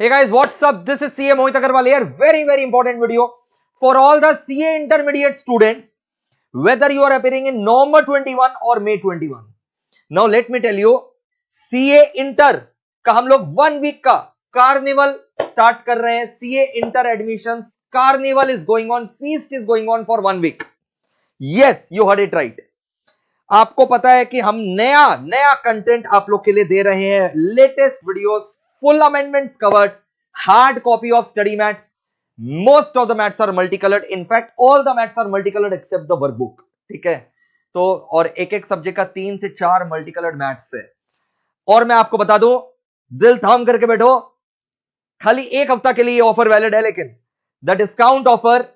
Hey guys, what's up? This is CA Mohit Agarwal here. Very important video for all the CA intermediate students, whether you are appearing in November 21 or May 21. Now let me tell you, CA Inter का हम लोग 1 week का carnival start कर रहे हैं. CA Inter admissions carnival is going on, feast is going on for 1 week. Yes, you heard it right. आपको पता है कि हम नया कंटेंट आप लोग के लिए दे रहे हैं. Latest videos, full amendments covered, hard copy of study maths. Most of the maths are multicoloured. In fact all the maths are multicoloured except the workbook. ठीक है, तो और एक सब्जेक्ट का 3 से 4 मल्टीकलर्ड मैथ्स है. और मैं आपको बता दूं, दिल थाम करके बैठो, खाली 1 हफ्ता के लिए ऑफर वैलिड है, लेकिन the discount offer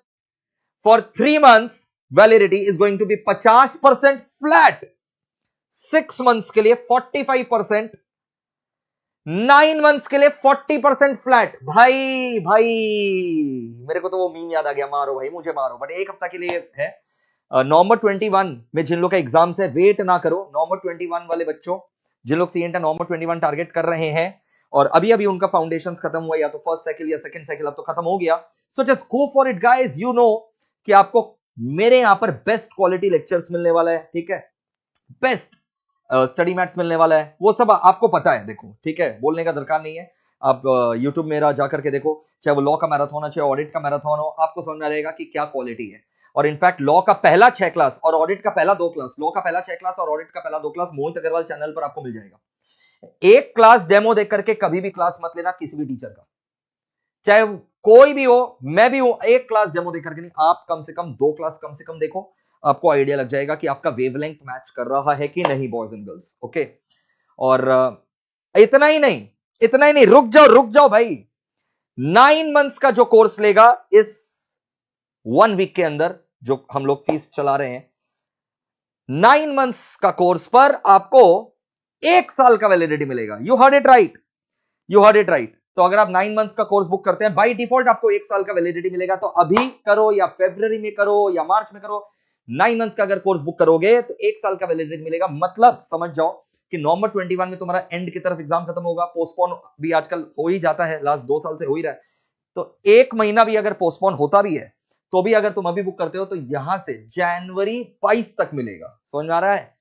for 3 months validity is going to be 50% flat. 6 months के लिए 45%, 9 months के लिए 40% फ्लैट. भाई मेरे को तो वो मीम याद आ गया, मारो भाई मुझे मारो. बट 1 हफ्ता के लिए है. नवंबर 21 में जिन लोग का एग्जाम्स है, वेट ना करो. नवंबर 21 वाले बच्चों, जिन लोग सीएंटा नवंबर 21 टारगेट कर रहे हैं और अभी उनका फाउंडेशंस खत्म हुआ, या तो फर्स्ट साइकिल या सेकंड साइकिल अब तो खत्म हो गया, so just go for it guys. You know कि आपको मेरे यहां पर बेस्ट क्वालिटी लेक्चर्स मिलने वाला है. ठीक है, बेस्ट स्टडी मैथ्स मिलने वाला है. वो सब आपको पता है. देखो, ठीक है, बोलने का दरकार नहीं है. आप यूट्यूब मेरा जाकर के देखो, चाहे वो लॉ का मैराथन हो, चाहे ऑडिट का मैराथन हो, आपको समझ में आएगा कि क्या क्वालिटी है. और इनफैक्ट लॉ का पहला 6 क्लास और ऑडिट का पहला 2 क्लास, लॉ का पहला 6 क्लास और ऑडिट का पहला 2 क्लास मोहित अग्रवाल चैनल पर आपको मिल जाएगा. एक क्लास डेमो देख करके कभी भी क्लास मत लेना किसी भी टीचर का, चाहे कोई भी हो, मैं भी हूं. एक क्लास डेमो देख करके नहीं, आप कम से कम 2 क्लास कम से कम देखो. आपको आइडिया लग जाएगा कि आपका वेवलेंथ मैच कर रहा है कि नहीं, बॉयज एंड गर्ल्स. ओके, और इतना ही नहीं, रुक जाओ भाई. 9 months का जो कोर्स लेगा इस 1 week के अंदर, जो हम लोग फीस चला रहे हैं, 9 months का कोर्स पर आपको 1 साल का वैलिडिटी मिलेगा. You heard it right. तो अगर आप 9 months का कोर्स बुक करते हैं, बाय डिफॉल्ट आपको 1 साल का वैलिडिटी मिलेगा. तो अभी करो या फरवरी में करो या मार्च में करो, 9 months का अगर कोर्स बुक करोगे तो 1 साल का वैलिडिटी मिलेगा. मतलब समझ जाओ कि नवंबर 21 में तुम्हारा एंड की तरफ एग्जाम खत्म होगा. पोस्टपोन भी आजकल हो ही जाता है, लास्ट 2 साल से हो ही रहा है. तो 1 महीना भी अगर पोस्टपोन होता भी है, तो भी अगर तुम अभी बुक करते हो तो यहां से जनवरी 22 तक मिलेगा. समझ में आ रहा है?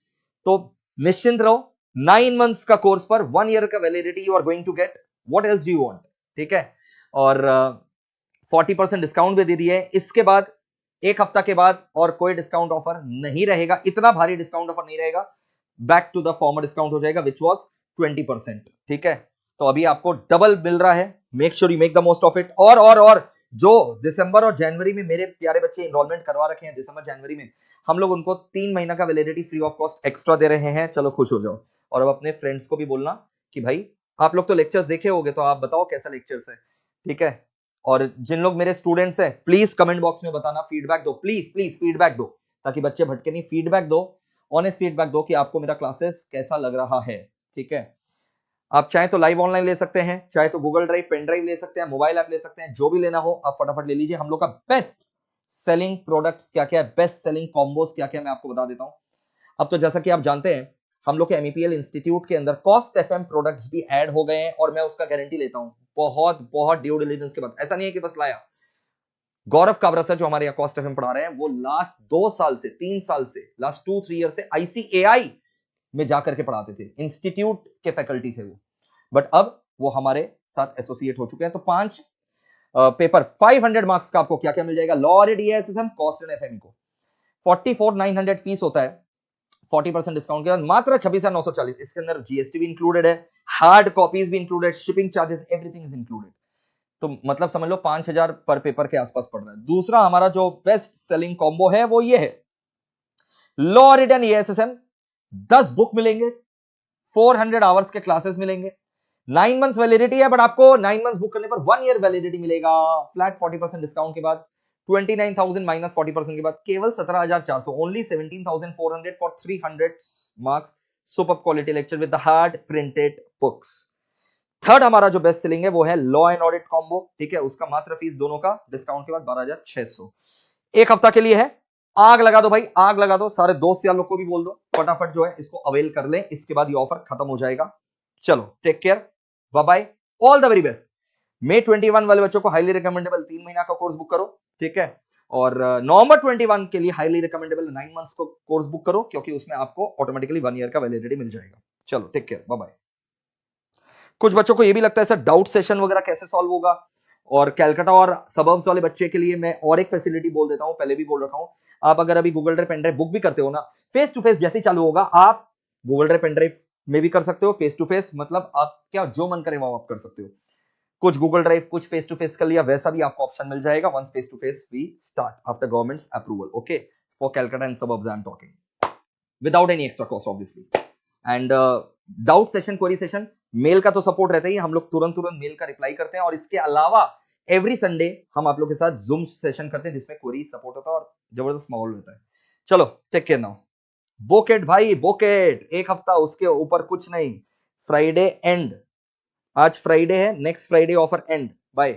तो निश्चिंत रहो. 9 months का कोर्स पर 1 year का validity you are going to get. What else do you want? ठीक है, और 40% डिस्काउंट भी दे दिए. इसके बाद 1 हफ्ता के बाद और कोई डिस्काउंट ऑफर नहीं रहेगा. इतना भारी डिस्काउंट ऑफर नहीं रहेगा. Back to the former discount हो जाएगा, विच वॉज 20%. ठीक है, तो अभी आपको डबल मिल रहा है. Make sure you make the most of it. और जो दिसंबर और जनवरी में मेरे प्यारे बच्चे एनरोलमेंट करवा रखे हैं, दिसंबर जनवरी में हम लोग उनको 3 महीना का validity free of cost extra दे रहे हैं. चलो खुश हो जाओ. और अब अपने फ्रेंड्स को भी बोलना कि भाई आप लोग तो लेक्चर्स देखे होंगे, तो आप बताओ कैसा लेक्चर्स है. ठीक है, और जिन लोग मेरे स्टूडेंट्स हैं, प्लीज कमेंट बॉक्स में बताना, फीडबैक दो. प्लीज फीडबैक दो, ताकि बच्चे भटके नहीं. फीडबैक दो, ऑनेस्ट फीडबैक दो कि आपको मेरा क्लासेस कैसा लग रहा है. ठीक है, आप चाहे तो लाइव ऑनलाइन ले सकते हैं, चाहे तो गूगल ड्राइव, पेन ड्राइव ले सकते हैं, मोबाइल ऐप ले सकते हैं. जो भी लेना हो आप फटाफट ले लीजिए. हम लोग का बेस्ट सेलिंग प्रोडक्ट्स क्या क्या है, बेस्ट सेलिंग कॉम्बोस क्या क्या, मैं आपको बता देता हूं. अब तो जैसा कि आप जानते हैं, हम लोग के MEPL इंस्टीट्यूट के अंदर कॉस्ट FM प्रोडक्ट्स भी ऐड हो गए हैं, और मैं उसका गारंटी लेता हूं बहुत ड्यू डिलिजेंस के बाद. ऐसा नहीं है कि बस लाया. गौरव काबरा सर जो हमारे यहाँ कॉस्ट FM पढ़ा रहे हैं, वो लास्ट 2 साल से 3 साल से, लास्ट 2-3 ईयर से ICAI में जाकर के पढ़ाते थे. इंस्टीट्यूट के फैकल्टी थे वो, बट अब वो हमारे साथ एसोसिएट हो चुके हैं. तो 5 पेपर 500 मार्क्स का आपको क्या क्या मिल जाएगा. Law, audit, EASSM, cost and FM को 44,900 फीस होता है. 40% डिस्काउंट के बाद मात्र 26,940. इसके अंदर GST भी इंक्लूडेड है, हार्ड कॉपीज भी included, shipping charges, everything is included. तो मतलब समझ लो 5,000 पर पेपर के आसपास पड़ रहा है. दूसरा हमारा जो बेस्ट सेलिंग कॉम्बो है वो ये है, law, audit and EASSM 10 book मिलेंगे, 400 आवर्स के क्लासेस मिलेंगे. 9 months वैलिडिटी है, बट आपको 9 months बुक करने पर 1 year वैलिडिटी मिलेगा. फ्लैट 40% डिस्काउंट के बाद 29,000 माइनस 40% के बाद केवल 17,400. Only 17,400 for 300 marks. Super quality lecture with the hard printed books. Third हमारा जो बेस्ट सेलिंग है वो है लॉ एंड ऑडिट कॉम्बो. ठीक है, उसका मात्र फीस दोनों का डिस्काउंट के बाद 12,600. 1 हफ्ता के लिए है. आग लगा दो भाई, आग लगा दो. सारे दोस्त यार लोग को भी बोल दो फटाफट जो है इसको अवेल कर लें. इसके बाद ये ऑफर खत्म हो जाएगा. चलो, take care, bye bye, all the very best. May 21 वाले बच्चों को हाईली रिकमेंडेबल 3 महीना का कोर्स बुक करो, ठीक है। और नवंबर 21 के लिए हाईली रिकमेंडेबल 9 मंथ्स को कोर्स बुक करो, क्योंकि उसमें आपको ऑटोमेटिकली 1 ईयर का वैलिडिटी मिल जाएगा। चलो टेक केयर, बाय बाय। कुछ बच्चों को ये भी लगता है सर डाउट सेशन वगैरह कैसे सॉल्व होगा, और कैलकाटा और सबर्ब्स वाले बच्चे के लिए मैं और एक फैसिलिटी बोल देता हूं, पहले भी बोल रखा हूं। आप अगर अभी गूगल ड्राइव पेनड्राइव बुक भी करते हो ना, फेस टू फेस जैसे ही चालू होगा आप गूगल ड्राइव पेनड्राइव में भी कर सकते हो फेस टू फेस, मतलब आप क्या जो मन करे वो आप कर सकते हो। कुछ गूगल ड्राइव कुछ फेस टू फेस कर लिया, वैसा भी आपको ऑप्शन मिल जाएगा once face to face we start after government's approval, okay, for Calcutta and suburbs I am talking without any extra cost obviously. And doubt session, query session, mail का तो support रहता ही, हम लोग तुरंत मेल का रिप्लाई करते हैं। और इसके अलावा एवरी संडे हम आप लोग के साथ जूम सेशन करते हैं जिसमें क्वेरी सपोर्ट होता है और जबरदस्त माहौल रहता है। चलो टेक केयर नाउ। बोकेट भाई बोकेट, एक हफ्ता उसके ऊपर कुछ नहीं, फ्राइडे एंड, आज फ्राइडे है, next Friday offer end, bye.